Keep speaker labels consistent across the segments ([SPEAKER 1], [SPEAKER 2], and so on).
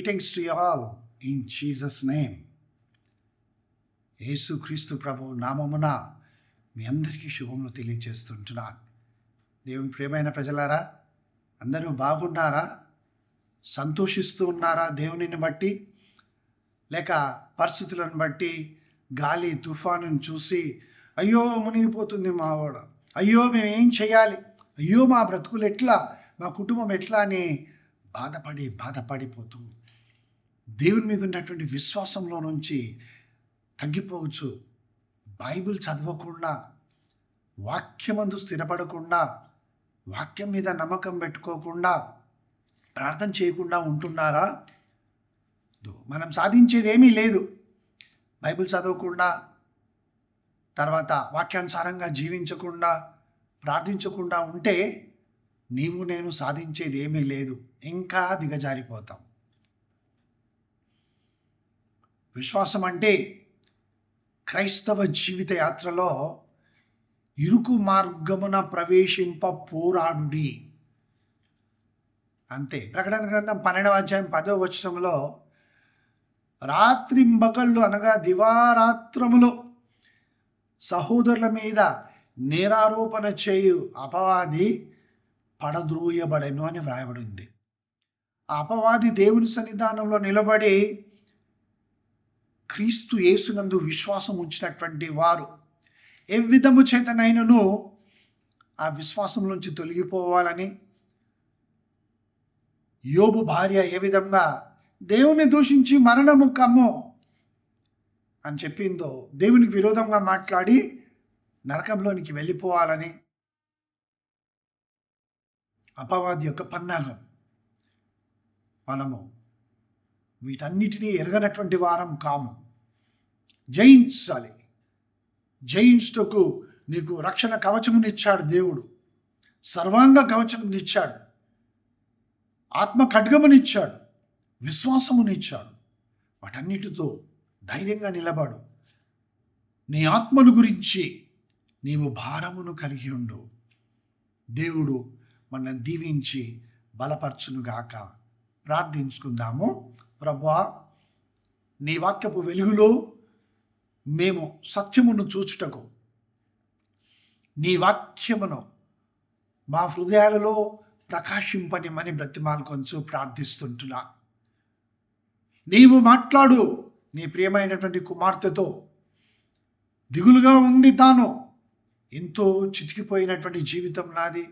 [SPEAKER 1] Greetings to you all in Jesus' name. యేసు క్రీస్తు ప్రభు నామమున మీ అందరికీ శుభములు తెలియజేస్తుంటున్నాను. దేవుని ప్రియమైన ప్రజలారా, అందరూ బాగున్నారా? సంతోషిస్తూ ఉన్నారా దేవునిని బట్టి? లేక పరిస్థితులను బట్టి గాలి తుఫానును చూసి అయ్యో మునిగిపోతుంది మావాడు, అయ్యో మేము ఏం చేయాలి, అయ్యో మా బ్రతుకులు ఎట్లా, మా కుటుంబం ఎట్లా అని బాధపడిపోతూ దేవుని మీద ఉన్నటువంటి విశ్వాసంలో నుంచి తగ్గిపోవచ్చు. బైబిల్ చదవకుండా, వాక్యమందు స్థిరపడకుండా, వాక్యం మీద నమ్మకం పెట్టుకోకుండా, ప్రార్థన చేయకుండా ఉంటున్నారా? మనం సాధించేది ఏమీ లేదు. బైబిల్ చదవకుండా, తర్వాత వాక్యానుసారంగా జీవించకుండా, ప్రార్థించకుండా ఉంటే నీవు నేను సాధించేది ఏమీ లేదు. ఇంకా దిగజారిపోతాం. విశ్వాసం అంటే క్రైస్తవ జీవిత యాత్రలో ఇరుకు మార్గమున ప్రవేశింప పోరాడుడి అంతే. ప్రకటన గ్రంథం 12వ అధ్యాయం 10వ వచనంలో రాత్రింబగళ్ళు అనగా దివారాత్రములు సహోదరుల మీద నేరారోపణ చేయు అపవాది పడద్రోయబడెను అని వ్రాయబడింది. ఆ అపవాది దేవుని సన్నిధానంలో నిలబడి క్రీస్తు యేసునందు విశ్వాసం ఉంచినటువంటి వారు ఏ విధము చేతనైనను ఆ విశ్వాసం నుంచి తొలగిపోవాలని, యోబు భార్య ఏ విధంగా దేవుని దూషించి మరణము కమ్ము అని చెప్పిందో, దేవునికి విరోధంగా మాట్లాడి నరకంలోనికి వెళ్ళిపోవాలని అపవాది యొక్క పన్నాగం. మనము వీటన్నిటినీ ఎరగనటువంటి వారం కాము. జయించాలి. జయించుటకు నీకు రక్షణ కవచమునిచ్చాడు దేవుడు, సర్వాంగ కవచమునిచ్చాడు, ఆత్మ ఖడ్గమునిచ్చాడు, విశ్వాసమునిచ్చాడు. వాటన్నిటితో ధైర్యంగా నిలబడు. నీ ఆత్మను గురించి నీవు భారమును కలిగి ఉండు. దేవుడు మనల్ని దీవించి బలపరచునుగాక. ప్రార్థించుకుందాము. ప్రభువా, నీ వాక్యపు వెలుగులో మేము సత్యమును చూచుటకు, నీ వాక్యమును మా హృదయాలలో ప్రకాశింపనిమని బ్రతిమాలుకొంచు ప్రార్థిస్తుంటున్నా. నీవు మాట్లాడు. నీ ప్రియమైనటువంటి కుమార్తెతో దిగులుగా ఉంది, తాను ఎంతో చితికిపోయినటువంటి జీవితం నాది,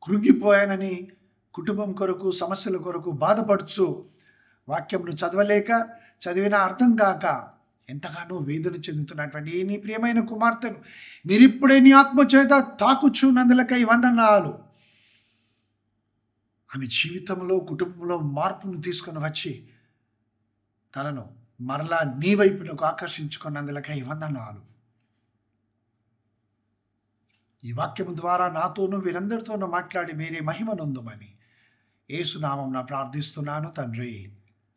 [SPEAKER 1] కృంగిపోయానని కుటుంబం కొరకు, సమస్యల కొరకు బాధపడుచు, వాక్యంను చదవలేక, చదివినా అర్థం కాక ఎంతగానో వేదన చెందుతున్నటువంటి నీ ప్రియమైన కుమార్తెను మీరిప్పుడే నీ ఆత్మచేత తాకుచున్నందులకై వందనాలు. ఆమె జీవితంలో, కుటుంబంలో మార్పును తీసుకొని వచ్చి తనను మరలా నీ వైపునకు ఆకర్షించుకున్నందులకై వందనాలు. ఈ వాక్యము ద్వారా నాతోనూ వీరందరితోనూ మాట్లాడి మీరే మహిమ నొందుమని యేసునామమున ప్రార్థిస్తున్నాను తండ్రి.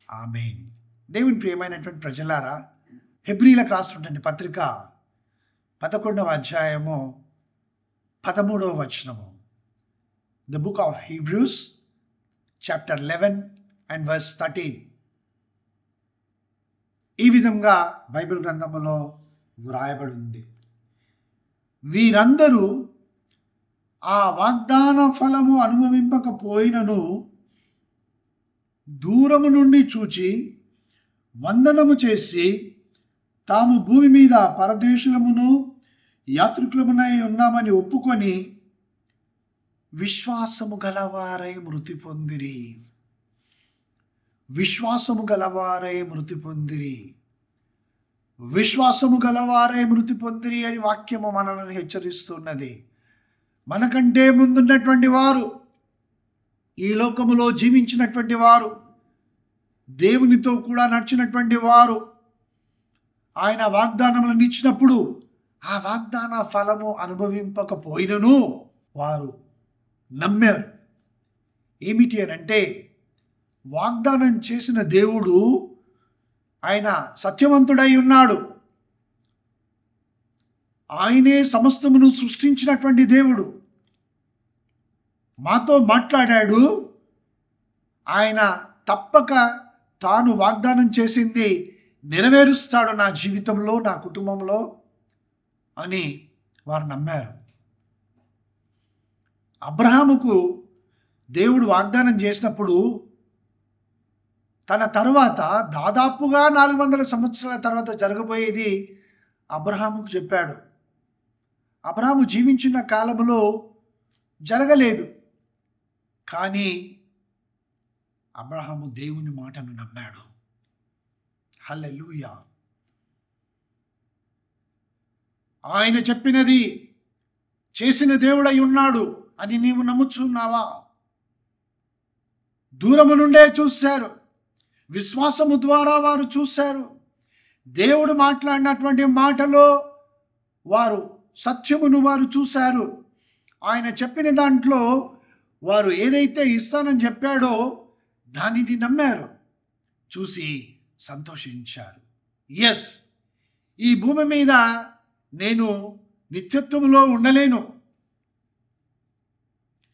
[SPEAKER 1] ఆమేన్. దేవుని ప్రియమైనటువంటి ప్రజలారా, హెబ్రీలకు రాస్తున్నటువంటి పత్రిక 11వ అధ్యాయము 13వ వచనము. The book of Hebrews chapter 11 and verse 13. ఈ విధంగా బైబిల్ గ్రంథములో వ్రాయబడి ఉంది. వీరందరూ ఆ వాగ్దాన ఫలము అనుభవింపకపోయినను దూరము నుండి చూచి వందనము చేసి తాము భూమి మీద పరదేశులమును యాత్రికులమునై ఉన్నామని ఒప్పుకొని విశ్వాసము గలవారై మృతి పొందిరి. విశ్వాసము గలవారై మృతి పొందిరి. విశ్వాసము గలవారై మృతి పొందిరి అని వాక్యము మనల్ని హెచ్చరిస్తున్నది. మనకంటే ముందున్నటువంటి వారు, ఈ లోకములో జీవించినటువంటి వారు, దేవునితో కూడా నడిచినటువంటి వారు, ఆయన వాగ్దానములను ఇచ్చినప్పుడు ఆ వాగ్దాన ఫలము అనుభవింపకపోయినను వారు నమ్మారు. ఏమిటి అని అంటే, వాగ్దానం చేసిన దేవుడు ఆయన సత్యవంతుడై ఉన్నాడు. ఆయనే సమస్తమును సృష్టించినటువంటి దేవుడు. మాతో మాట్లాడాడు. ఆయన తప్పక తాను వాగ్దానం చేసింది నెరవేరుస్తాడు నా జీవితంలో, నా కుటుంబంలో అని వారు నమ్మారు. అబ్రహాముకు దేవుడు వాగ్దానం చేసినప్పుడు తన తరువాత దాదాపుగా 400 సంవత్సరాల తర్వాత జరగబోయేది అబ్రహాముకు చెప్పాడు. అబ్రహాము జీవించిన కాలంలో జరగలేదు, కానీ అబ్రహాము దేవుని మాటను నమ్మాడు. హల్లెలూయా. ఆయన చెప్పినది చేసిన దేవుడై ఉన్నాడు అని నీవు నమ్ముచున్నావా? దూరము నుండే చూశారు, విశ్వాసము ద్వారా వారు చూశారు. దేవుడు మాట్లాడినటువంటి మాటలో వారు సత్యమును వారు చూశారు. ఆయన చెప్పిన దాంట్లో వారు ఏదైతే ఇస్తానని చెప్పాడో దానిని నమ్మారు, చూసి సంతోషించారు. ఎస్, ఈ భూమి మీద నేను నిత్యత్వంలో ఉండలేను,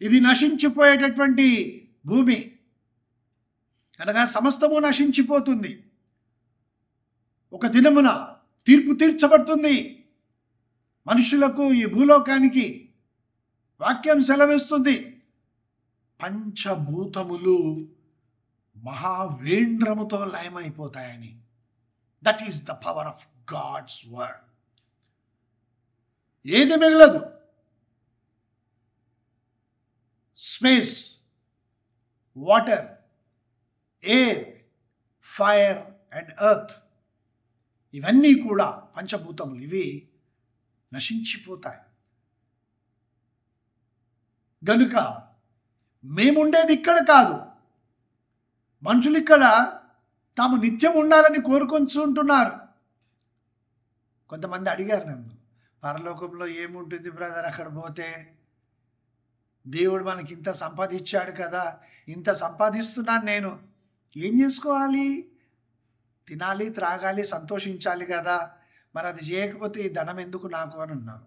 [SPEAKER 1] ఇది నశించిపోయేటటువంటి భూమి, అనగా సమస్తము నశించిపోతుంది. ఒక దినమున తీర్పు తీర్చబడుతుంది మనుషులకు, ఈ భూలోకానికి. వాక్యం సెలవిస్తుంది, పంచభూతములు మహావేంద్రముతో లయమైపోతాయని. That is the power of God's word. ఏది మిగలదు. Space, water, air, fire and earth, ఇవన్నీ కూడా పంచభూతములు, ఇవి నశించిపోతాయి. గనుక మేముండేది ఇక్కడ కాదు. మనుషులు ఇక్కడ తాము నిత్యం ఉండాలని కోరుకుంటుంటున్నారు. కొంతమంది అడిగారు నన్ను, పరలోకంలో ఏముంటుంది బ్రదర్ అక్కడ పోతే? దేవుడు మనకి ఇంత సంపాదించాడు కదా, ఇంత సంపాదిస్తున్నాను నేను, ఏం చేసుకోవాలి? తినాలి, త్రాగాలి, సంతోషించాలి కదా, మరి అది చేయకపోతే ఈ ధనం ఎందుకు నాకు అని అన్నారు.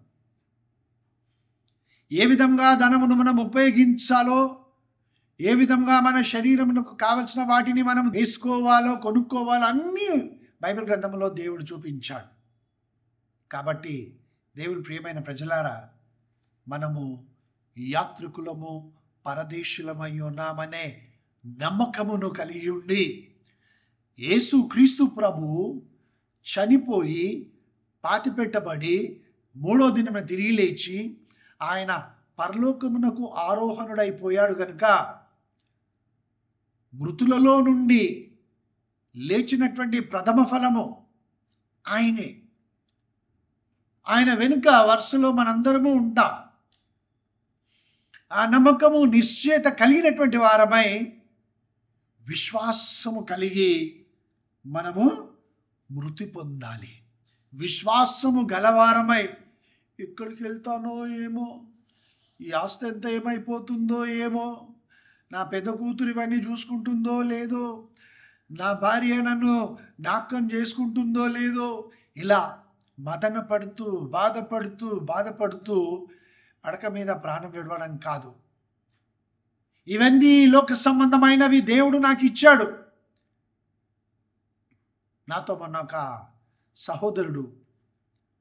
[SPEAKER 1] ఏ విధంగా ధనమును మనం ఉపయోగించాలో, ఏ విధంగా మన శరీరమునకు కావలసిన వాటిని మనం వేసుకోవాలో, కొనుక్కోవాలో అన్నీ బైబిల్ గ్రంథంలో దేవుడు చూపించాడు. కాబట్టి దేవుని ప్రియమైన ప్రజలారా, మనము యాత్రికులము, పరదేశులమై ఉన్నామనే నమ్మకమును కలిగి ఉండి, యేసు క్రీస్తు ప్రభు చనిపోయి పాతిపెట్టబడి మూడో దినమున తిరిగి లేచి ఆయన పరలోకమునకు ఆరోహణుడైపోయాడు కనుక, మృతులలో నుండి లేచినటువంటి ప్రథమ ఫలము ఆయనే. ఆయన వెనుక వరుసలో మనందరము ఉంటాం. ఆ నమ్మకము, నిశ్చయత కలిగినటువంటి వారమై, విశ్వాసము కలిగి మనము మృతి పొందాలి. విశ్వాసము గలవారమై, ఎక్కడికి వెళ్తానో ఏమో, ఈ ఆస్తి ఎంత ఏమైపోతుందో ఏమో, నా పెద్ద కూతురు ఇవన్నీ చూసుకుంటుందో లేదో, నా భార్య నన్ను జ్ఞాపకం చేసుకుంటుందో లేదో, ఇలా మదన పడుతూ బాధపడుతూ పడక మీద ప్రాణం విడవడం కాదు. ఇవన్నీ లోక సంబంధమైనవి దేవుడు నాకు ఇచ్చాడు. నాతో మొన్న ఒక సహోదరుడు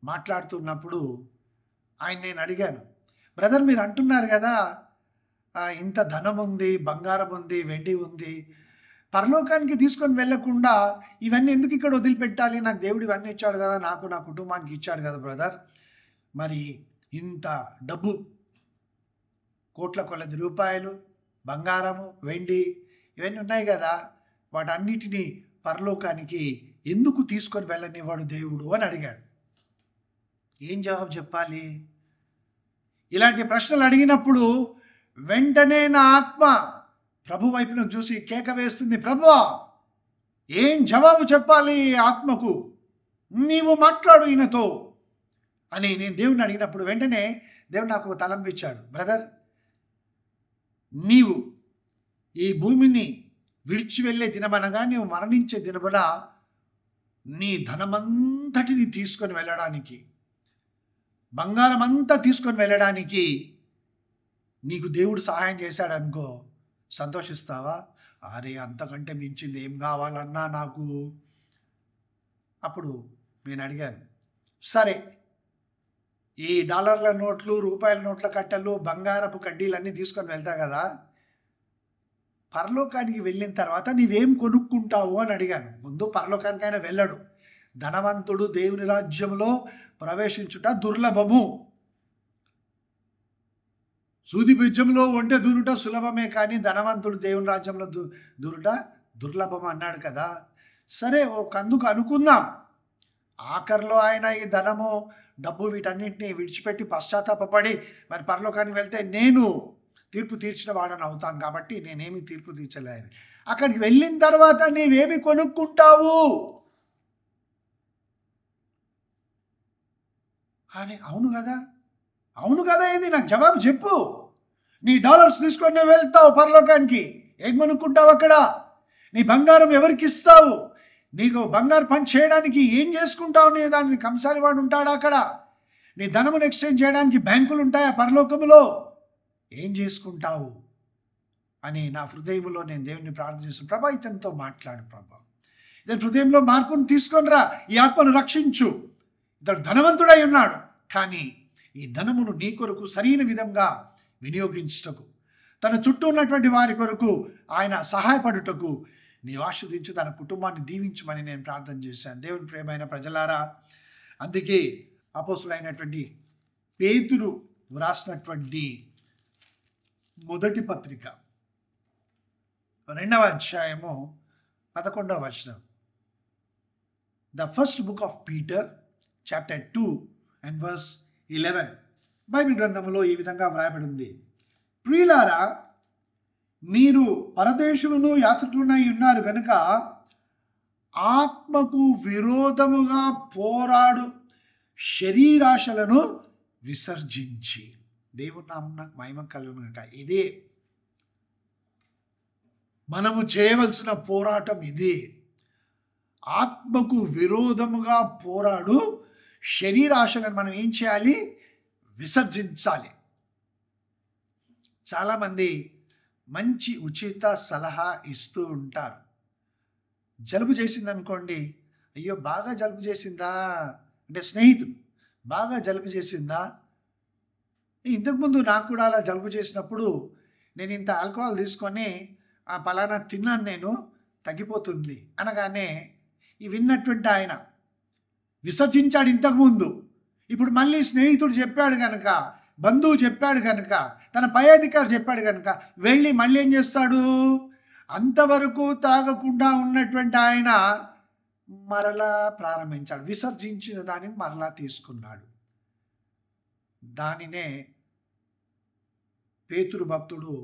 [SPEAKER 1] మాట్లాడుతున్నప్పుడు నేను అడిగాను, బ్రదర్ మీరు అంటున్నారు కదా ఇంత ధనం ఉంది, బంగారం ఉంది, వెండి ఉంది, పరలోకానికి తీసుకొని వెళ్ళకుండా ఇవన్నీ ఎందుకు ఇక్కడ వదిలిపెట్టాలి? నాకు దేవుడు ఇవన్నీ ఇచ్చాడు కదా, నాకు నా కుటుంబానికి ఇచ్చాడు కదా బ్రదర్, మరి ఇంత డబ్బు, కోట్ల కొలది రూపాయలు, బంగారము, వెండి ఇవన్నీ ఉన్నాయి కదా, వాటన్నిటినీ పరలోకానికి ఎందుకు తీసుకొని వెళ్ళనివాడు దేవుడు అని అడిగాడు. ఏం జవాబు చెప్పాలి? ఇలాంటి ప్రశ్నలు అడిగినప్పుడు వెంటనే నా ఆత్మ ప్రభు వైపును చూసి కేక వేస్తుంది, ప్రభువా ఏం జవాబు చెప్పాలి ఆత్మకు? నీవు మాట్లాడు ఈయనతో అని నేను దేవుడిని అడిగినప్పుడు వెంటనే దేవుడు నాకు తలంపు ఇచ్చాడు. బ్రదర్, నీవు ఈ భూమిని విడిచి వెళ్ళే దినమనగా, నీవు మరణించే దినమున నీ ధనమంతటిని తీసుకొని వెళ్ళడానికి, బంగారం అంతా తీసుకొని వెళ్ళడానికి నీకు దేవుడు సహాయం చేశాడనుకో, సంతోషిస్తావా? అరే అంతకంటే మించింది ఏం కావాలన్నా నాకు. అప్పుడు నేను అడిగాను, సరే ఈ డాలర్ల నోట్లు, రూపాయల నోట్ల కట్టలు, బంగారపు కడ్డీలన్నీ తీసుకొని వెళ్తా కదా, పరలోకానికి వెళ్ళిన తర్వాత నీవేం కొనుక్కుంటావు అని అడిగాను. ముందు పరలోకానికైనా వెళ్ళడు. ధనవంతుడు దేవుని రాజ్యంలో ప్రవేశించుట దుర్లభము. సూది బీజంలో ఒంటె దూరుట సులభమే, కానీ ధనవంతుడు దేవుని రాజ్యంలో దూరుట దుర్లభం అన్నాడు కదా. సరే ఒకందుకు అనుకుందాం, ఆఖరిలో ఆయన ఈ ధనము, డబ్బు వీటన్నింటినీ విడిచిపెట్టి పశ్చాత్తాపడి మరి పరలోకానికి వెళ్తే నేను తీర్పు తీర్చిన వాడని అవుతాను, కాబట్టి నేనేమి తీర్పు తీర్చలేను. అక్కడికి వెళ్ళిన తర్వాత నీవేమి కొనుక్కుంటావు అని. అవును కదా, అవును కదా, ఇది నాకు జవాబు చెప్పు. నీ డాలర్స్ తీసుకొని నువ్వు వెళ్తావు పరలోకానికి, ఏం కొనుక్కుంటావు అక్కడ? నీ బంగారం ఎవరికి ఇస్తావు? నీకు బంగారు పని చేయడానికి ఏం చేసుకుంటావు? నీ దాన్ని కంసాలి వాడు ఉంటాడా అక్కడ? నీ ధనమును ఎక్స్చేంజ్ చేయడానికి బ్యాంకులు ఉంటాయా పరలోకములో? ఏం చేసుకుంటావు అని నా హృదయంలో నేను దేవుని ప్రార్థన చేస్తాను. ప్రభా ఇతనితో మాట్లాడు ప్రభా, ఇతని హృదయంలో మార్పును తీసుకొని రా, ఈ ఆత్మను రక్షించు. ఇతడు ధనవంతుడై ఉన్నాడు, కానీ ఈ ధనమును నీ కొరకు సరైన విధంగా వినియోగించుటకు, తన చుట్టూ ఉన్నటువంటి వారి కొరకు ఆయన సహాయపడుటకు నీవు ఆశీర్వదించు, తన కుటుంబాన్ని దీవించమని నేను ప్రార్థన చేశాను. దేవుని ప్రియమైన ప్రజలారా, అందుకే అపోస్తులైనటువంటి పేతురు వ్రాసినటువంటి మొదటి పత్రిక 2వ అధ్యాయము 11వ వచనం, the first book of Peter chapter 2 and verse 11 Bible గ్రంథంలో ఈ విధంగా వ్రాయబడి ఉంది. ప్రియులారా, మీరు పరదేశులను యాత్రికులనై ఉన్నారు కనుక ఆత్మకు విరోధముగా పోరాడు శరీరాశలను విసర్జించి, దేవుని నామమునకు మహిమ కలుగును గాక. ఇదే మనము చేయవలసిన పోరాటం, ఇదే. ఆత్మకు విరోధముగా పోరాడు శరీరాశలను మనం ఏం చేయాలి? విసర్జించాలి. చాలామంది మంచి ఉచిత సలహా ఇస్తూ ఉంటారు. జలుబు చేసింది అనుకోండి, అయ్యో బాగా జలుబు చేసిందా అంటే స్నేహితులు, బాగా జలుబు చేసిందా, ఇంతకుముందు నాకు కూడా అలా జలుబు చేసినప్పుడు నేను ఇంత ఆల్కహాల్ తీసుకొని ఆ పలానా తిన్నాను, నేను తగ్గిపోతుంది అనగానే ఈ విన్నటువంటి ఆయన విసర్జించాడు ఇంతకుముందు. ఇప్పుడు మళ్ళీ స్నేహితుడు చెప్పాడు కనుక, బంధువు చెప్పాడు కనుక, తన పై అధికారి చెప్పాడు కనుక వెళ్ళి మళ్ళీ ఏం చేస్తాడు? అంతవరకు తాగకుండా ఉన్నటువంటి ఆయన మరలా ప్రారంభించాడు, విసర్జించిన దానిని మరలా తీసుకున్నాడు. దానినే పేతురు భక్తుడు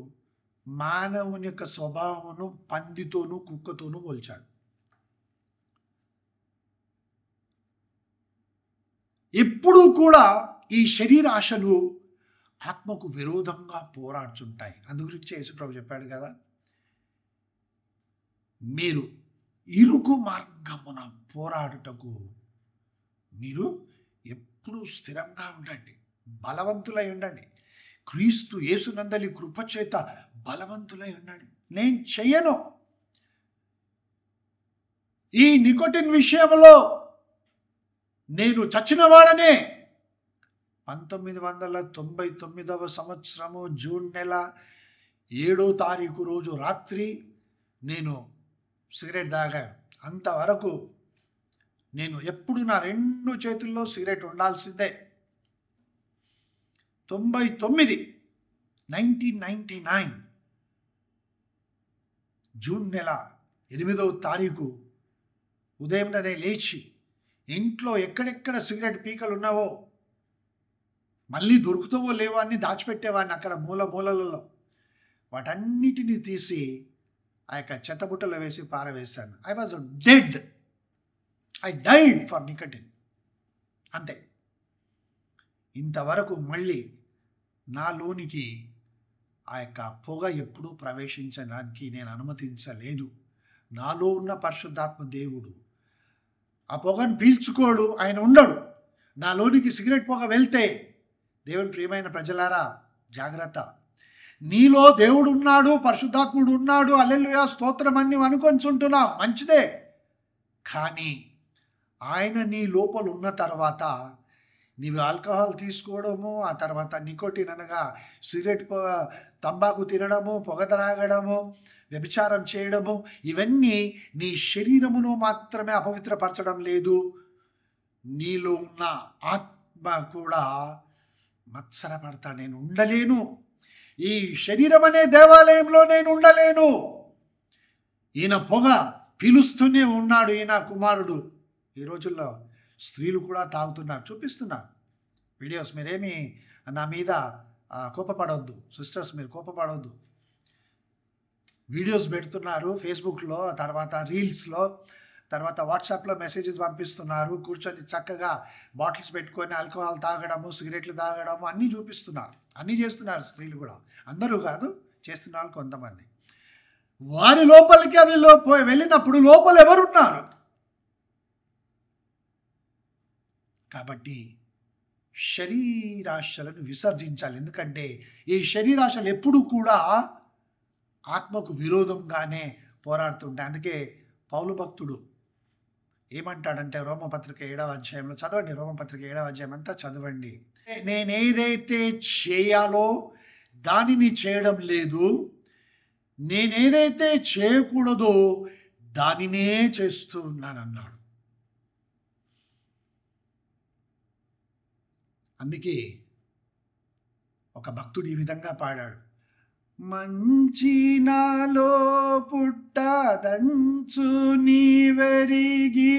[SPEAKER 1] మానవుని యొక్క స్వభావమును పందితోనూ కుక్కతోనూ పోల్చాడు. ఎప్పుడూ కూడా ఈ శరీర ఆశలు ఆత్మకు విరోధంగా పోరాడుతుంటాయి. అందుగురించి యేసుప్రభు చెప్పాడు కదా, మీరు ఇరుకు మార్గమున పోరాడుటకు మీరు ఎప్పుడూ స్థిరంగా ఉండండి, బలవంతులై ఉండండి. క్రీస్తు యేసునందలి కృపచేత బలవంతులై ఉండండి. నేను చెయ్యను, ఈ నికోటిన్ విషయంలో నేను చచ్చినవాడనే. 1999వ సంవత్సరము జూన్ నెల 7వ తారీఖు రోజు రాత్రి నేను సిగరెట్ తాగాను. అంతవరకు నేను ఎప్పుడు నా 2 చేతుల్లో సిగరెట్ ఉండాల్సిందే. 1999 జూన్ నెల 8వ తారీఖు ఉదయంలోనే లేచి ఇంట్లో ఎక్కడెక్కడ సిగరెట్ పీకలు ఉన్నావో, మళ్ళీ దొరుకుతావో లేవో అన్నీ దాచిపెట్టేవాడిని అక్కడ మూలలో. వాటన్నిటిని తీసి ఆ యొక్క చెత్తబుట్టలో వేసి పారవేశాను. I was dead, I died for nicotine. అంతే. ఇంతవరకు మళ్ళీ నాలోనికి ఆ యొక్క పొగ ఎప్పుడూ ప్రవేశించడానికి నేను అనుమతించలేదు. నాలో ఉన్న పరిశుద్ధాత్మ దేవుడు ఆ పొగను పీల్చుకోడు, ఆయన ఉండడు. నాలోనికి సిగరెట్ పొగ వెళ్తే, దేవుని ప్రియమైన ప్రజలారా జాగ్రత్త, నీలో దేవుడు ఉన్నాడు, పరిశుద్ధాత్ముడు ఉన్నాడు, హల్లెలూయా స్తోత్రం అని అనుకొంచుంటున్నాం, మంచిదే. కానీ ఆయన నీ లోపల ఉన్న తర్వాత నీవు ఆల్కహాల్ తీసుకోవడము, ఆ తర్వాత నికోటిన్ అనగా సిగరెట్, తంబాకు తినడము, పొగ త్రాగడము, వ్యభిచారం చేయడము, ఇవన్నీ నీ శరీరమును మాత్రమే అపవిత్రపరచడం లేదు, నీలో ఉన్న ఆత్మ కూడా మత్సరపడతా. నేను ఉండలేను, ఈ శరీరం అనే దేవాలయంలో నేను ఉండలేను. ఈయన పొగ పీలుస్తూనే ఉన్నాడు, ఈయన కుమారుడు. ఈ రోజుల్లో స్త్రీలు కూడా తాగుతున్నారు, చూపిస్తున్నారు వీడియోస్. మీరేమి నా మీద కోపపడవద్దు సిస్టర్స్, మీరు కోపపడవద్దు. వీడియోస్ పెడుతున్నారు ఫేస్బుక్లో, తర్వాత రీల్స్లో, తర్వాత వాట్సాప్లో మెసేజెస్ పంపిస్తున్నారు. కూర్చొని చక్కగా బాటిల్స్ పెట్టుకొని ఆల్కహాల్ తాగడము, సిగరెట్లు తాగడము అన్నీ చూపిస్తున్నారు, అన్నీ చేస్తున్నారు స్త్రీలు కూడా. అందరూ కాదు, చేస్తున్నారు కొంతమంది. వారి లోపలికి అవి వెళ్ళినప్పుడు లోపల ఎవరున్నారు? కాబట్టి శరీరాశలను విసర్జించాలి. ఎందుకంటే ఈ శరీరాశలు ఎప్పుడు కూడా ఆత్మకు విరోధంగానే పోరాడుతుంటాయి. అందుకే పౌలు భక్తుడు ఏమంటాడంటే, రోమపత్రిక 7వ అధ్యాయంలో చదవండి, రోమపత్రిక 7వ అధ్యాయం అంతా చదవండి. నేనేదైతే చేయాలో దానిని చేయడం లేదు, నేనేదైతే చేయకూడదో దానినే చేస్తూ ఉన్నానన్నాడు. అందుకే ఒక భక్తుడు ఈ విధంగా పాడాడు, మంచి నాలో పుట్టదంచు నీవెరిగి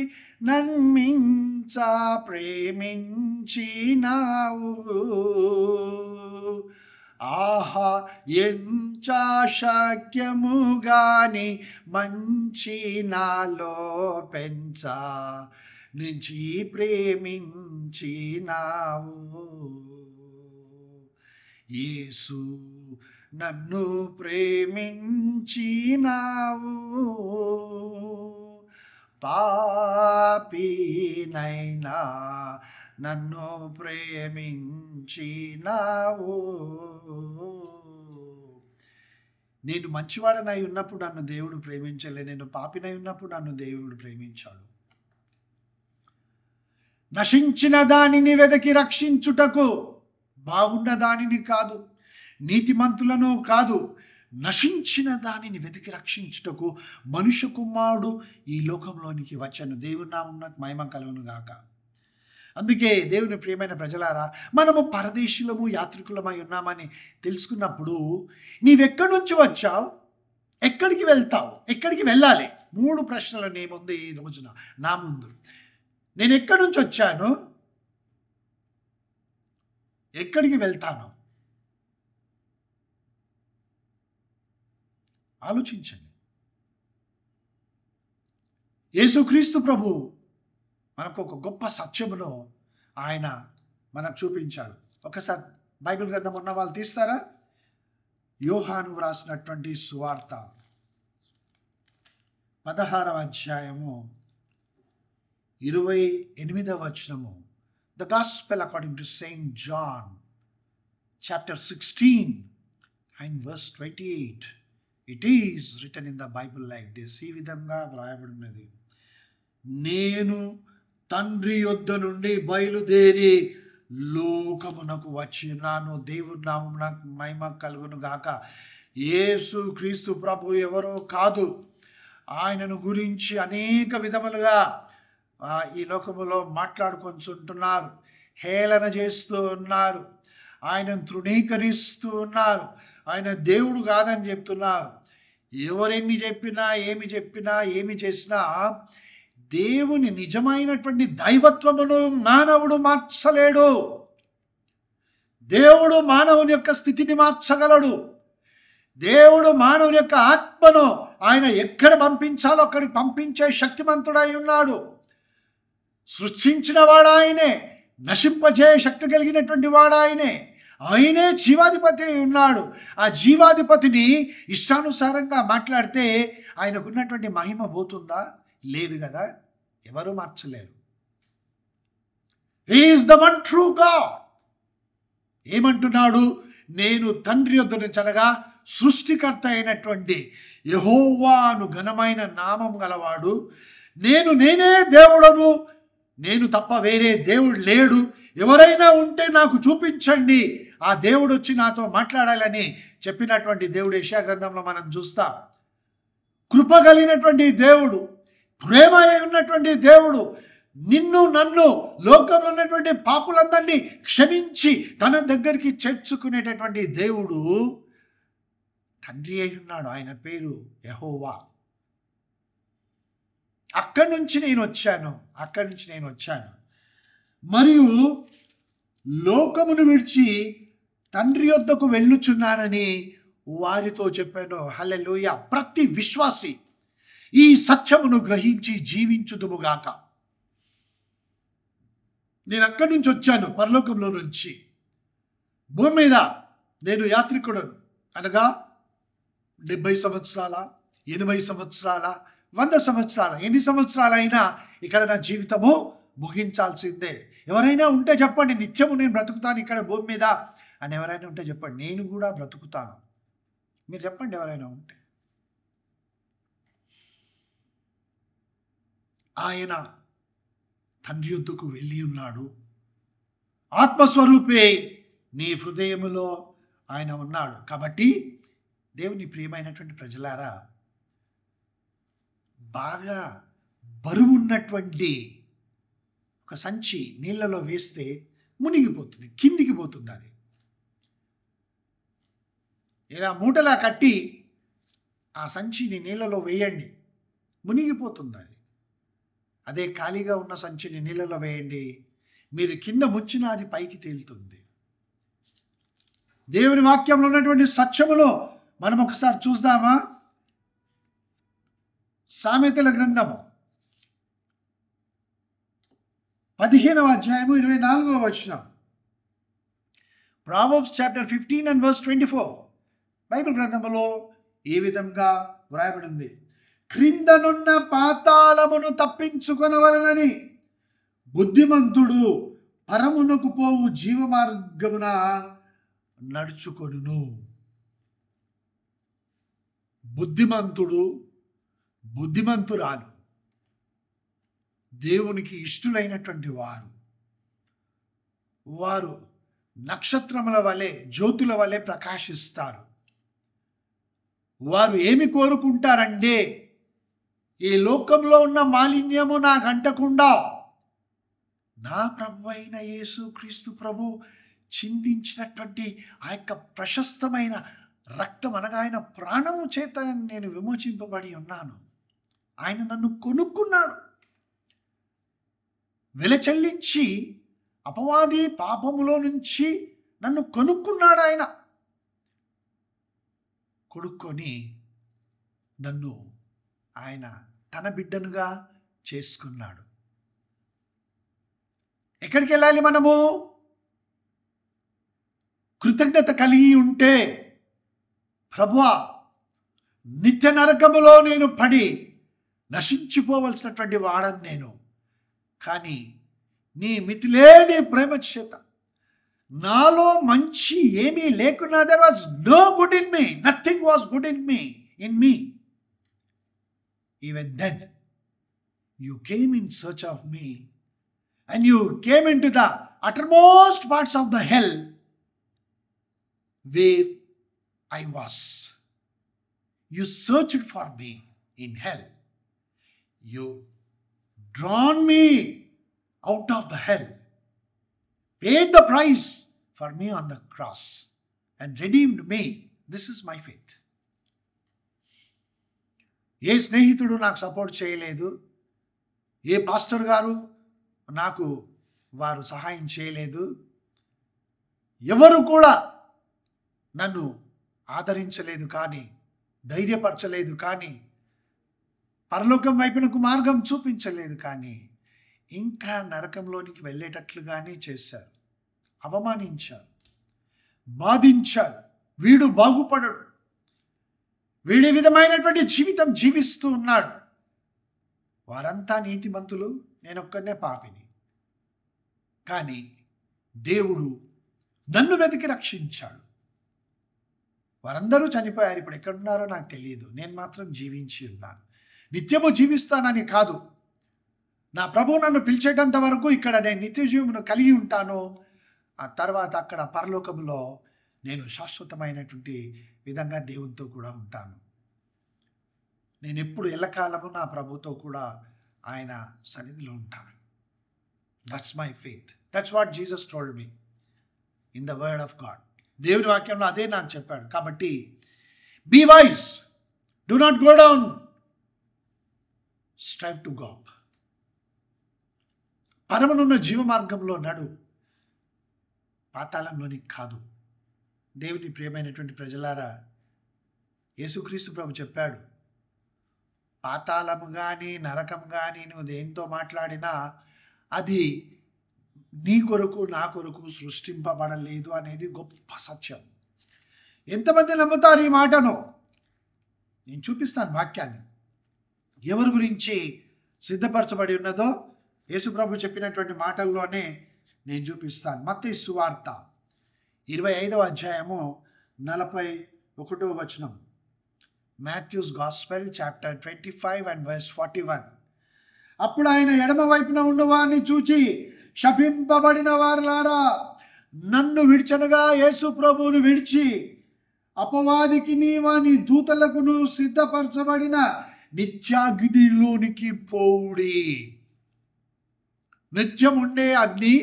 [SPEAKER 1] నన్మించ ప్రేమించినావు, ఆహా ఎంచ శక్యము గాని మంచి నాలో పెంచ నుంచి ప్రేమించినావు. యేసు నన్ను ప్రేమించినావు, పాపినైనా నన్ను ప్రేమించినావు. నేను మంచివాడనై ఉన్నప్పుడు నన్ను దేవుడు ప్రేమించలే, నేను పాపినై ఉన్నప్పుడు నన్ను దేవుడు ప్రేమించాడు. నశించిన దానిని వెదకి రక్షించుటకు, బాగున్న దానిని కాదు, నీతిమంతులను కాదు, నశించిన దానిని వెతికి రక్షించుటకు మనుష్య కుమారుడు ఈ లోకంలోనికి వచ్చాను. దేవుని నామమునకు మహిమ కలుగును గాక. అందుకే దేవుని ప్రియమైన ప్రజలారా, మనము పరదేశులము, యాత్రికులమై ఉన్నామని తెలుసుకున్నప్పుడు నీవెక్కడి నుంచి వచ్చావు, ఎక్కడికి వెళ్తావు, ఎక్కడికి వెళ్ళాలి? 3 ప్రశ్నలు నీ ముందు ఈ రోజున, నా ముందు. నేను ఎక్కడి నుంచి వచ్చాను, ఎక్కడికి వెళ్తాను? ఆలోచించండి. యేసుక్రీస్తు ప్రభు మనకు ఒక గొప్ప సత్యములో ఆయన మనకు చూపించాడు. ఒకసారి బైబిల్ గ్రంథం ఉన్న వాళ్ళు తీస్తారా? యోహాను వ్రాసినటువంటి సువార్త 16వ అధ్యాయము 28వ వచనము. The Gospel according to Saint John, chapter 16 and verse 28. It is written in the Bible like this. ఈ విధంగా వ్రాయబడినది, నేను తండ్రి యొద్ద నుండి బయలుదేరి లోకమునకు వచ్చినాను. దేవుని నామమునకు మహిమ కలుగును గాక. యేసు క్రీస్తు ప్రభు ఎవరో కాదు. ఆయనను గురించి అనేక విధములుగా ఈ లోకములో మాట్లాడుకొంచుంటున్నారు, హేళన చేస్తూ ఉన్నారు, ఆయనను తృణీకరిస్తూ ఉన్నారు, ఆయన దేవుడు కాదని చెప్తున్నారు. ఎవరెన్ని చెప్పినా, ఏమి చేసినా దేవుని నిజమైనటువంటి దైవత్వమును మానవుడు మార్చలేడు. దేవుడు మానవుని యొక్క స్థితిని మార్చగలడు. దేవుడు మానవుని యొక్క ఆత్మను ఆయన ఎక్కడ పంపించాలో అక్కడికి పంపించే శక్తిమంతుడై ఉన్నాడు. సృష్టించిన వాడు ఆయనే, నశింపజే శక్తి కలిగినటువంటి వాడు ఆయనే. ఆయనే జీవాధిపతి ఉన్నాడు. ఆ జీవాధిపతిని ఇష్టానుసారంగా మాట్లాడితే ఆయనకున్నటువంటి మహిమ పోతుందా? లేదు కదా, ఎవరు మార్చలేరు. He is the one true God. ఏమంటున్నాడు? నేను తండ్రి యొద్ద నుంచి అనగా సృష్టికర్త అయినటువంటి యెహోవాను ఘనమైన నామం గలవాడు, నేనే దేవుడను, నేను తప్ప వేరే దేవుడు లేడు, ఎవరైనా ఉంటే నాకు చూపించండి, ఆ దేవుడు వచ్చి నాతో మాట్లాడాలని చెప్పినటువంటి దేవుడు యెషయా గ్రంథంలో మనం చూస్తాం. కృప కలిగినటువంటి దేవుడు, ప్రేమ ఉన్నటువంటి దేవుడు, నిన్ను నన్ను లోకంలో ఉన్నటువంటి పాపులందరినీ క్షమించి తన దగ్గరికి చేర్చుకునేటటువంటి దేవుడు తండ్రి అయి ఉన్నాడు. ఆయన పేరు యెహోవా. అక్కడి నుంచి నేను వచ్చాను మరియు లోకమును విడిచి తండ్రి యొద్దకు వెళ్ళుచున్నానని వారితో చెప్పాను. హల్లెలూయా. ప్రతి విశ్వాసి ఈ సత్యమును గ్రహించి జీవించుదుముగాక. నేను అక్కడి నుంచి వచ్చాను, పరలోకంలో నుంచి. భూమి మీద నేను యాత్రికుడు, అనగా 70 సంవత్సరాల, 80 సంవత్సరాల, 100 సంవత్సరాల, ఎన్ని సంవత్సరాలైనా ఇక్కడ నా జీవితము ముగించాల్సిందే. ఎవరైనా ఉంటే చెప్పండి, నిత్యము నేను బ్రతుకుతాను ఇక్కడ భూమి మీద అని ఎవరైనా ఉంటే చెప్పండి. నేను కూడా బ్రతుకుతాను. మీరు చెప్పండి ఎవరైనా ఉంటే. ఆయన తండ్రి యొద్దకు వెళ్ళి ఉన్నాడు. ఆత్మస్వరూపే నీ హృదయములో ఆయన ఉన్నాడు. కాబట్టి దేవుని ప్రియమైనటువంటి ప్రజలారా, బాగా బరువున్నటువంటి ఒక సంచి నీళ్ళలో వేస్తే మునిగిపోతుంది, కిందికి పోతుంది. అది ఇలా మూటలా కట్టి ఆ సంచిని నీళ్ళలో వేయండి, మునిగిపోతుంది అది. అదే ఖాళీగా ఉన్న సంచిని నీళ్ళలో వేయండి, మీరు కింద ముంచినా అది పైకి తేలుతుంది. దేవుని వాక్యంలో ఉన్నటువంటి సత్యములో మనం ఒకసారి చూద్దామా? సామెతల గ్రంథము 15వ అధ్యాయము 24వ వచనం. Proverbs chapter 15 and verse 24. Bible గ్రంథములో ఈ విధంగా వ్రాయబడింది: క్రిందనున్న పాతాళమును తప్పించుకొనవలనని బుద్ధిమంతుడు పరమునకు పోవు జీవ మార్గమున నడుచుకొనును. బుద్ధిమంతుడు, బుద్ధిమంతురాలు, దేవునికి ఇష్టులైనటువంటి వారు నక్షత్రముల వలె, జ్యోతుల వలె ప్రకాశిస్తారు. వారు ఏమి కోరుకుంటారంటే, ఈ లోకంలో ఉన్న మాలిన్యము నాకు అంటకుండా నా ప్రభు అయిన యేసు క్రీస్తు ప్రభు చిందించినటువంటి ఆ యొక్క ప్రశస్తమైన రక్తం, అనగా ఆయన ప్రాణము చేత నేను విమోచింపబడి ఉన్నాను. ఆయన నన్ను కొనుక్కున్నాడు, వెల చెల్లించి అపవాది పాపములో నుంచి నన్ను కొనుక్కున్నాడు. ఆయన కొనుక్కొని నన్ను ఆయన తన బిడ్డనుగా చేసుకున్నాడు. ఎక్కడికి వెళ్ళాలి మనము? కృతజ్ఞత కలిగి ఉంటే, ప్రభువా, నిత్య నరకములో నేను పడి నశించిపోవలసినటువంటి వాడని నేను, కానీ నీ మితిలేని ప్రేమ చేత నాలో మంచి ఏమీ లేకున్నా, there was no good in me, nothing was good in me. Even then, you came in search of me and you came into the uttermost parts of the hell where I was. You searched for me in hell. You drawn me out of the hell, paid the price for me on the cross and redeemed me. This is my faith. ఏ స్నేహితుడు నాకు support చేయలేదు, ఏ pastor గారు నాకు వారు సహాయం చేయలేదు, ఎవరు కూడా నన్ను ఆదరించలేదు, కానీ ధైర్యపరచలేదు, కానీ పరలోకం వైపునకు మార్గం చూపించలేదు, కానీ ఇంకా నరకంలోనికి వెళ్ళేటట్లుగానే చేశారు. అవమానించారు, బాధించారు. వీడు బాగుపడడు, వీడి విధమైనటువంటి జీవితం జీవిస్తూ ఉన్నాడు. వారంతా నీతిమంతులు, నేనొక్కనే పాపిని. కానీ దేవుడు నన్ను వెతికి రక్షించాడు. వారందరూ చనిపోయారు. ఇప్పుడు ఎక్కడున్నారో నాకు తెలియదు. నేను మాత్రం జీవించి ఉన్నాను. నిత్యము జీవిస్తానని కాదు, నా ప్రభువు నన్ను పిలిచేటంత వరకు ఇక్కడ నేను నిత్య జీవమును కలిగి ఉంటాను. ఆ తర్వాత అక్కడ పరలోకములో నేను శాశ్వతమైనటువంటి విధంగా దేవునితో కూడా ఉంటాను. నేను ఎప్పుడు ఎల్లకాలము నా ప్రభుతో కూడా ఆయన సన్నిధిలో ఉంటాను. That's my faith. That's what Jesus told me in the word of God. దేవుని వాక్యంలో అదే నాకు చెప్పాడు. కాబట్టి be wise, do not go down, strive to go up. పరమనున్న జీవ మార్గంలో నడు, పాతాళంలోనికి కాదు. దేవుని ప్రియమైనటువంటి ప్రజలారా, యేసుక్రీస్తు ప్రభు చెప్పాడు, పాతాళము కానీ నరకం కానీ నువ్వు దేంతో మాట్లాడినా అది నీ కొరకు నా కొరకు సృష్టింపబడలేదు అనేది గొప్ప సత్యం. ఎంతమంది నమ్ముతారు ఈ మాటను? నేను చూపిస్తాను వాక్యాన్ని. ఎవరి గురించి సిద్ధపరచబడి ఉన్నదో యేసుప్రభు చెప్పినటువంటి మాటల్లోనే నేను చూపిస్తాను. మత్తయి సువార్త 25వ అధ్యాయము 41వ వచనం. Matthew's gospel chapter 25 and verse 41. అప్పుడు ఆయన ఎడమ వైపున ఉన్నవారిని చూచి, శపింపబడిన వారులారా, నన్ను విడిచనగా యేసు ప్రభువును విడిచి అపవాదికి వాని దూతలకును సిద్ధపరచబడిన నిత్యాగ్నిలోనికి పోవుడి. నిత్యం ఉండే అగ్ని,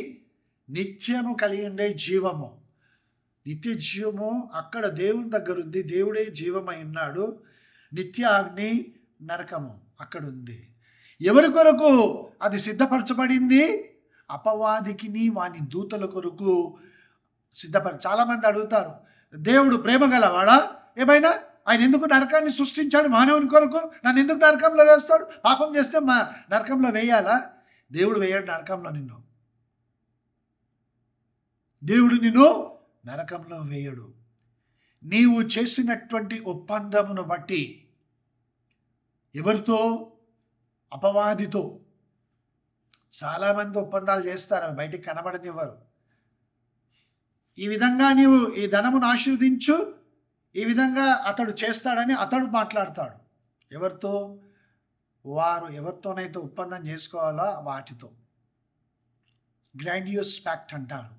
[SPEAKER 1] నిత్యము కలిగి ఉండే జీవము. నిత్య జీవము అక్కడ దేవుని దగ్గర ఉంది. దేవుడే జీవమై ఉన్నాడు. నిత్య అగ్ని, నరకము అక్కడ ఉంది. ఎవరి కొరకు అది సిద్ధపరచబడింది? అపవాదికి వాని దూతల కొరకు చాలామంది అడుగుతారు, దేవుడు ప్రేమ గలవాడా? ఏమైనా ఆయన ఎందుకు నరకాన్ని సృష్టించాడు మానవుని కొరకు? నన్ను ఎందుకు నరకంలో వేస్తాడు? పాపం చేస్తే నరకంలో వేయాలా? దేవుడు వేయడు నరకంలో నిన్ను. దేవుడు నిన్ను నరకంలో వేయడు. నీవు చేసినటువంటి ఒప్పందమును బట్టి, ఎవరితో? అపవాదితో. చాలామంది ఒప్పందాలు చేస్తారు, బయటికి కనబడనివ్వరు. ఈ విధంగా నీవు ఈ ధనమును ఆశీర్వదించు, ఈ విధంగా అతడు చేస్తాడని అతడు మాట్లాడతాడు. ఎవరితో? వారు ఎవరితోనైతే ఒప్పందం చేసుకోవాలో వాటితో. గ్రాండియోస్ ప్యాక్ట్ అంటారు.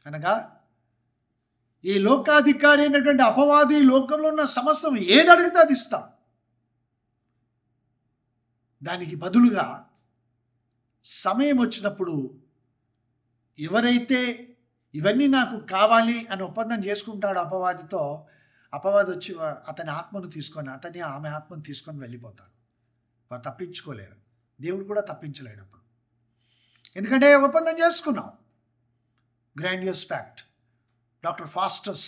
[SPEAKER 1] అనగా ఈ లోకాధికారి అయినటువంటి అపవాది లోకంలో ఉన్న సమస్తం ఏది అడిగితే అది ఇస్తాడు. దానికి బదులుగా సమయం వచ్చినప్పుడు ఎవరైతే ఇవన్నీ నాకు కావాలి అని ఒప్పందం చేసుకుంటాడో అపవాదితో, అపవాది వచ్చి అతని ఆత్మను తీసుకొని, ఆమె ఆత్మను తీసుకొని వెళ్ళిపోతాడు. వారు తప్పించుకోలేరు. దేవుడు కూడా తప్పించలేడు అప్పుడు. ఎందుకంటే ఒప్పందం చేసుకున్నాం. Grandiose pact. డాక్టర్ ఫాస్టస్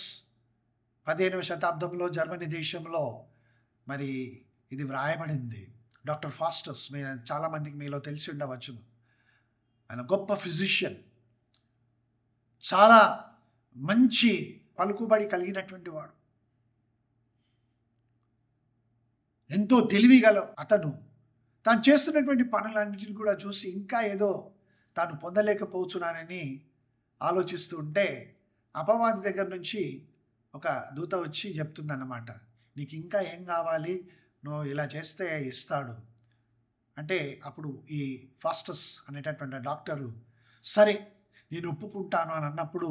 [SPEAKER 1] 15వ శతాబ్దంలో జర్మనీ దేశంలో మరి ఇది వ్రాయబడింది. డాక్టర్ ఫాస్టస్, మీరు చాలామందికి మీలో తెలిసి ఉండవచ్చును. ఆయన గొప్ప ఫిజిషియన్, చాలా మంచి పలుకుబడి కలిగినటువంటి వాడు, ఎంతో తెలివి గల అతను. తాను చేస్తున్నటువంటి పనులన్నింటినీ కూడా చూసి ఇంకా ఏదో తాను పొందలేకపోతున్నానని ఆలోచిస్తూ ఉంటే అపవాది దగ్గర నుంచి ఒక దూత వచ్చి చెప్తుందన్నమాట, నీకు ఇంకా ఏం కావాలి, నువ్వు ఇలా చేస్తే ఇస్తాడు అంటే. అప్పుడు ఈ ఫాస్టస్ అనేటటువంటి డాక్టరు, సరే నేను ఒప్పుకుంటాను అని అన్నప్పుడు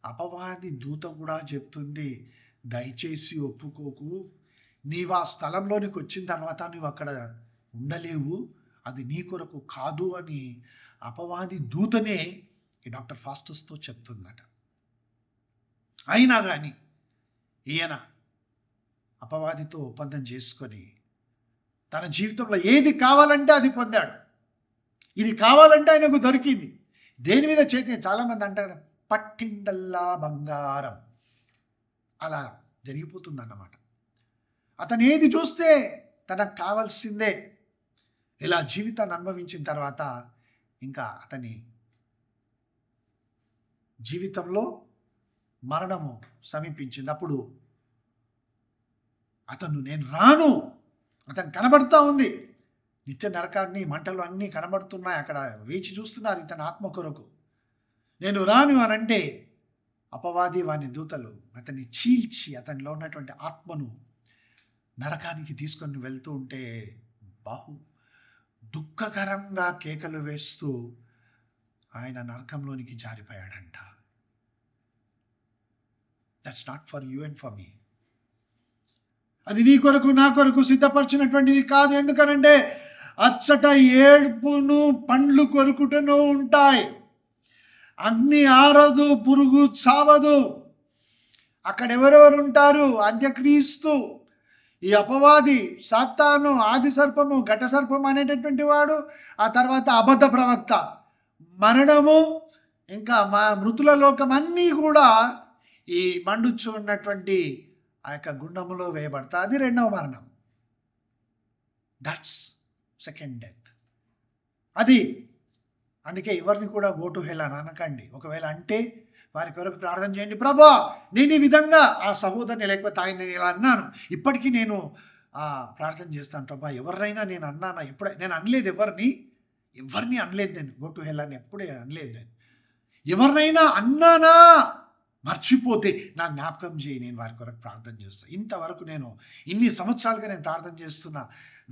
[SPEAKER 1] అపవాది దూత కూడా చెప్తుంది, దయచేసి ఒప్పుకోకు, నీవు ఆ స్థలంలోనికి వచ్చిన తర్వాత నువ్వు అక్కడ ఉండలేవు, అది నీ కొరకు కాదు అని అపవాది దూతనే ఈ డాక్టర్ ఫాస్టస్తో చెప్తుందట. అయినా కానీ ఈయన అపవాదితో ఒప్పందం చేసుకొని తన జీవితంలో ఏది కావాలంటే అది పొందాడు. ఇది కావాలంటే ఆయనకు దొరికింది. దేని మీద చేతి? చాలామంది అంటారు పట్టిందల్లా బంగారం. అలా జరిగిపోతుందన్నమాట. అతను ఏది చూస్తే తనకు కావాల్సిందే. ఇలా జీవితాన్ని అనుభవించిన తర్వాత ఇంకా అతని జీవితంలో మరణము సమీపించింది. అప్పుడు అతను నేను రాను, అతను కనబడుతూ ఉంది, నిత్య నరకాగ్ని మంటలు అన్నీ కనబడుతున్నాయి, అక్కడ వేచి చూస్తున్నారు ఇతని ఆత్మ కొరకు. నేను రాను అని అంటే అపవాది వాని దూతలు అతన్ని చీల్చి అతనిలో ఉన్నటువంటి ఆత్మను నరకానికి తీసుకొని వెళ్తూ ఉంటే బహు దుఃఖకరంగా కేకలు వేస్తూ ఆయన నరకంలోనికి జారిపోయాడంట. That's not for you and for me. అది నీ కొరకు నా కొరకు సిద్ధపరిచినటువంటిది కాదు. ఎందుకనంటే అచ్చట ఏడ్పును పండ్లు కొరుకుటను ఉంటాయి. అగ్ని ఆరదు, పురుగు చావదు. అక్కడ ఎవరెవరు ఉంటారు? అంత్యక్రీస్తు, ఈ అపవాది, సాతాను, ఆది సర్పము, ఘట సర్పం అనేటటువంటి వాడు, ఆ తర్వాత అబద్ధ ప్రవక్త, మరణము, ఇంకా మృతుల లోకం అన్నీ కూడా ఈ మండుచు ఉన్నటువంటి ఆ యొక్క గుండములో వేయబడతా. అది రెండవ మరణం. That's second death. అది అందుకే ఎవరిని కూడా గో టు హెల్ అని అనకండి. ఒకవేళ అంటే వారి కొరకు ప్రార్థన చేయండి. ప్రభా, నేను ఈ విధంగా ఆ సహోదరుని లేకపోతే ఆయన నేను ఇలా అన్నాను, ఇప్పటికీ నేను ప్రార్థన చేస్తాను ప్రభా. ఎవరినైనా నేను అన్నానా? నేను అనలేదు, ఎవరిని అనలేదు. నేను గో టు హెల్ అని ఎప్పుడే అనలేదు. నేను ఎవరినైనా అన్నానా మర్చిపోతే నా జ్ఞాపకం చేయి, నేను వారి కొరకు ప్రార్థన చేస్తాను. ఇంతవరకు నేను ఇన్ని సంవత్సరాలుగా నేను ప్రార్థన చేస్తున్నా,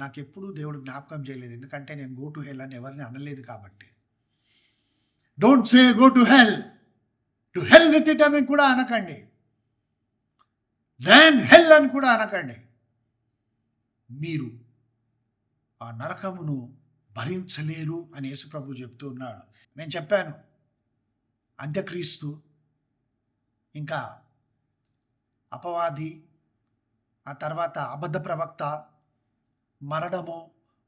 [SPEAKER 1] నాకు ఎప్పుడూ దేవుడు జ్ఞాపకం చేయలేదు. ఎందుకంటే నేను గో టు హెల్ అని ఎవరిని అనలేదు కాబట్టి. Don't say go to hell, to hell with it అని కూడా అనకండి. దెన్ హెల్ అని కూడా అనకండి. మీరు ఆ నరకమును భరించలేరు అని యేసుప్రభు చెప్తూ ఉన్నాడు. నేను చెప్పాను, అంత్యక్రీస్తు, ఇంకా అపవాది, ఆ తర్వాత అబద్ధ ప్రవక్త, మరణము,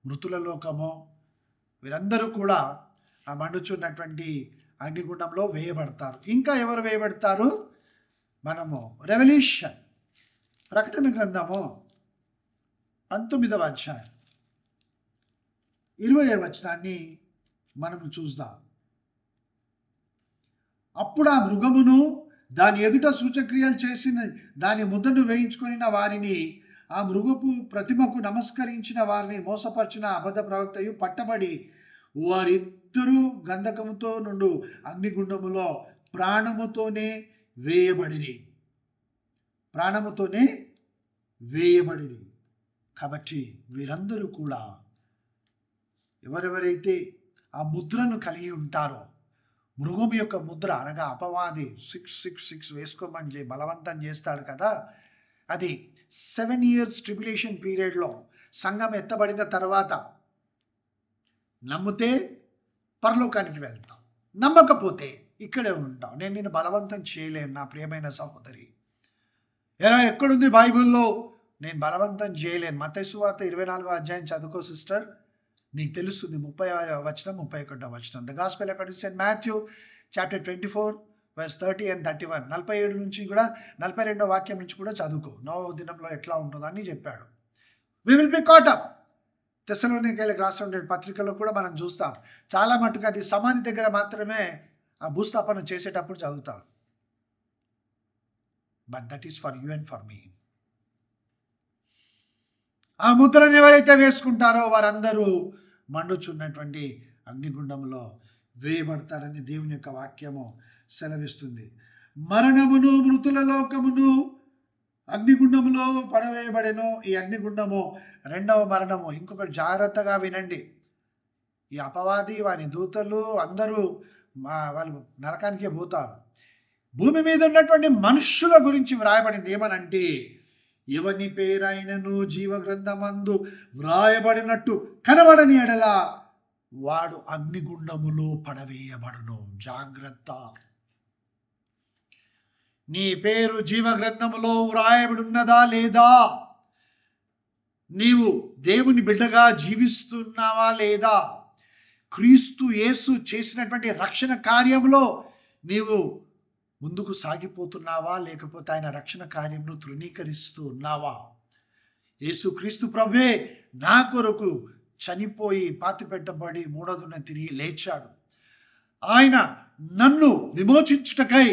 [SPEAKER 1] మృతుల లోకము, వీరందరూ కూడా ఆ మండుచున్నటువంటి అగ్నిగుండంలో వేయబడతారు. ఇంకా ఎవరు వేయబడతారు? మనము రెవల్యూషన్, ప్రకటన గ్రంథము 19వ అధ్యాయం 20వ వచనాన్ని మనము చూద్దాం. అప్పుడు ఆ మృగమును దాని ఎదుట సూచక్రియలు చేసిన దాని ముద్దను వేయించుకొని వారిని, ఆ మృగపు ప్రతిమకు నమస్కరించిన వారిని మోసపరిచిన అబద్ధ ప్రవక్తయు పట్టబడి వారిద్దరూ గంధకముతో నుండు అగ్నిగుండములో ప్రాణముతోనే వేయబడిరి. కాబట్టి వీరందరూ కూడా ఎవరెవరైతే ఆ ముద్రను కలిగి ఉంటారో, మృగం యొక్క ముద్ర అనగా అపవాది 666 వేసుకోమని బలవంతం చేస్తాడు కదా, అది 7 years ట్రిబ్యులేషన్ పీరియడ్లో సంఘం ఎత్తబడిన తర్వాత నమ్మితే పరలోకానికి వెళ్తాం, నమ్మకపోతే ఇక్కడే ఉంటాం. నేను నిన్ను బలవంతం చేయలేను నా ప్రియమైన సహోదరి. ఎక్కడుంది బైబిల్లో? నేను బలవంతం చేయలేను. మత్తయి సువార్త 24వ అధ్యాయం చదువుకో సిస్టర్, నీకు తెలుస్తుంది. 30వ వచనం, 31వ వచనం. The gospel according to Saint Matthew chapter 24 verse 30 and 31. 47 నుంచి కూడా 42వ వాక్యం నుంచి కూడా చదువుకో. 9వ దినంలో ఎట్లా ఉంటుందని చెప్పాడు. We will be caught up. తెస్సలోనికైలకు రాసిన పత్రికలో కూడా మనం చూస్తాం. చాలా మటుకు అది సమాధి దగ్గర మాత్రమే ఆ భూస్థాపన చేసేటప్పుడు చదువుతారు. But that is for you and for మీ. ఆ ముద్రను ఎవరైతే వేసుకుంటారో వారందరూ మండుచున్నటువంటి అగ్నిగుండంలో వేయబడతారని దేవుని యొక్క వాక్యము సెలవిస్తుంది. మరణమును, మృతుల లోకమును అగ్నిగుండములో పడవేయబడెను. ఈ అగ్నిగుండము రెండవ మరణము. ఇంకొకటి జాగ్రత్తగా వినండి. ఈ అపవాది, వాని దూతలు అందరూ వాళ్ళు నరకానికే పోతారు. భూమి మీద ఉన్నటువంటి మనుష్యుల గురించి వ్రాయబడింది ఏమనంటే, ఎవని పేరైనను జీవగ్రంథమందు వ్రాయబడినట్టు కనబడని ఎడల వాడు అగ్నిగుండములో పడవేయబడును. జాగ్రత్త. నీ పేరు జీవగ్రంథములో వ్రాయబడి ఉన్నదా లేదా? నీవు దేవుని బిడ్డగా జీవిస్తున్నావా లేదా? క్రీస్తు యేసు చేసినటువంటి రక్షణ కార్యంలో నీవు ముందుకు సాగిపోతున్నావా, లేకపోతే ఆయన రక్షణ కార్యంను తృణీకరిస్తూ ఉన్నావా? యేసు క్రీస్తు ప్రభువే నా కొరకు చనిపోయి పాతిపెట్టబడి మూడవ దినం తిరిగి లేచాడు. ఆయన నన్ను విమోచించుటకై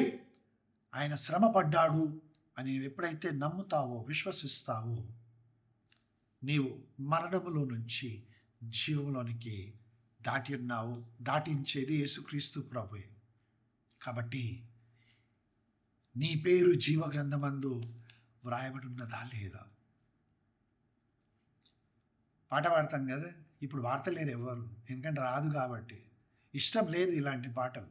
[SPEAKER 1] ఆయన శ్రమ పడ్డాడు అని ఎప్పుడైతే నమ్ముతావో, విశ్వసిస్తావో, నీవు మరణములో నుంచి జీవంలోనికి దాటి ఉన్నావు. దాటించేది యేసుక్రీస్తు ప్రభువే. కాబట్టి నీ పేరు జీవ గ్రంథమందు వ్రాయబడి ఉన్నదా లేదా? పాట పాడతాం కదా, ఇప్పుడు పాడతలేరు ఎవరు, ఎందుకంటే రాదు కాబట్టి, ఇష్టం లేదు ఇలాంటి పాటలు.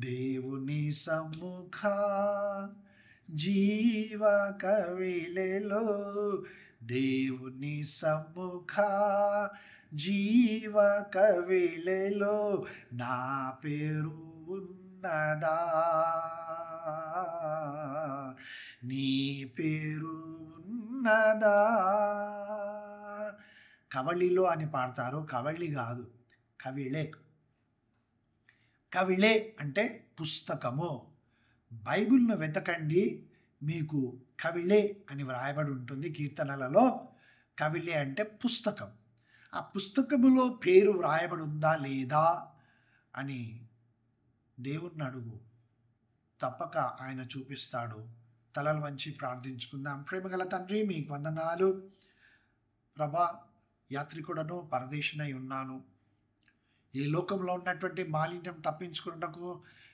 [SPEAKER 1] దేవుని సముఖ జీవ కవిలలో, దేవుని సముఖ జీవ కవిలలో నా పేరు ఉన్నదా, నీ పేరు ఉన్నదా. కవళిలో అని పాడతారు, కవళి కాదు, కవిళే. కవిళే అంటే పుస్తకము. బైబిల్ను వెతకండి, మీకు కవిళే అని వ్రాయబడి ఉంటుంది కీర్తనలలో. కవిళే అంటే పుస్తకం. ఆ పుస్తకములో పేరు వ్రాయబడి ఉందా లేదా అని దేవుణ్ణి అడుగు, తప్పక ఆయన చూపిస్తాడు. తలలు వంచి ప్రార్థించుకుందాం. ప్రేమగల తండ్రి, మీకు వందనాలు ప్రభా. యాత్రికుడను, పరదేశినై ఉన్నాను. ఈ లోకంలో ఉన్నటువంటి మాలిన్యం తప్పించుకున్నకు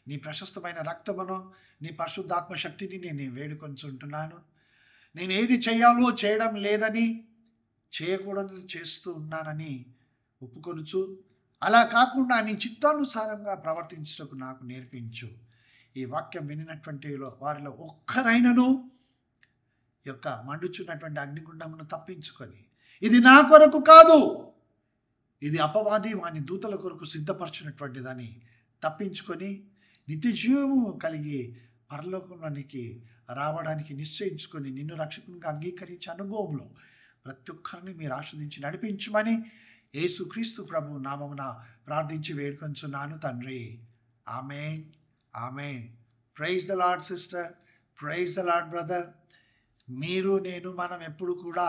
[SPEAKER 1] నీ ప్రశస్తమైన రక్తమును, నీ పరిశుద్ధాత్మ శక్తిని నేను వేడుకొంచుంటున్నాను. నేను ఏది చేయాలో చేయడం లేదని, చేయకూడదు చేస్తూ ఉన్నానని ఒప్పుకొనుచు, అలా కాకుండా నీ చిత్తానుసారంగా ప్రవర్తించటకు నాకు నేర్పించు. ఈ వాక్యం వినినటువంటి వారిలో ఒక్కరైనను యొక్క మండుచున్నటువంటి అగ్నిగుండమును తప్పించుకొని, ఇది నా కొరకు కాదు, ఇది అపవాది వాని దూతల కొరకు సిద్ధపరచినటువంటిదని తప్పించుకొని నిత్య జీవము కలిగి పరలోకంలోనికి రావడానికి నిశ్చయించుకొని నిన్ను రక్షకునిగా అంగీకరించే అనుభవంలో ప్రతి ఒక్కరిని మీరు ఆస్వాదించి నడిపించమని యేసుక్రీస్తు ప్రభు నామమున ప్రార్థించి వేడుకొంచున్నాను తండ్రి. ఆమేన్, ఆమేన్. Praise the Lord sister, praise the Lord brother. మీరు నేను మనం ఎప్పుడు కూడా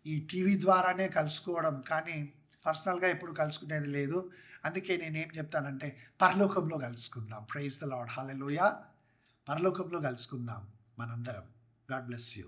[SPEAKER 1] ఈ టీవీ ద్వారానే కలుసుకోవడం, కానీ పర్సనల్గా ఎప్పుడు కలుసుకునేది లేదు. అందుకే నేనేం చెప్తానంటే పరలోకంలో కలుసుకుందాం. ప్రైజ్ ద లార్డ్, హల్లెలూయా. పరలోకంలో కలుసుకుందాం మనందరం. God bless you.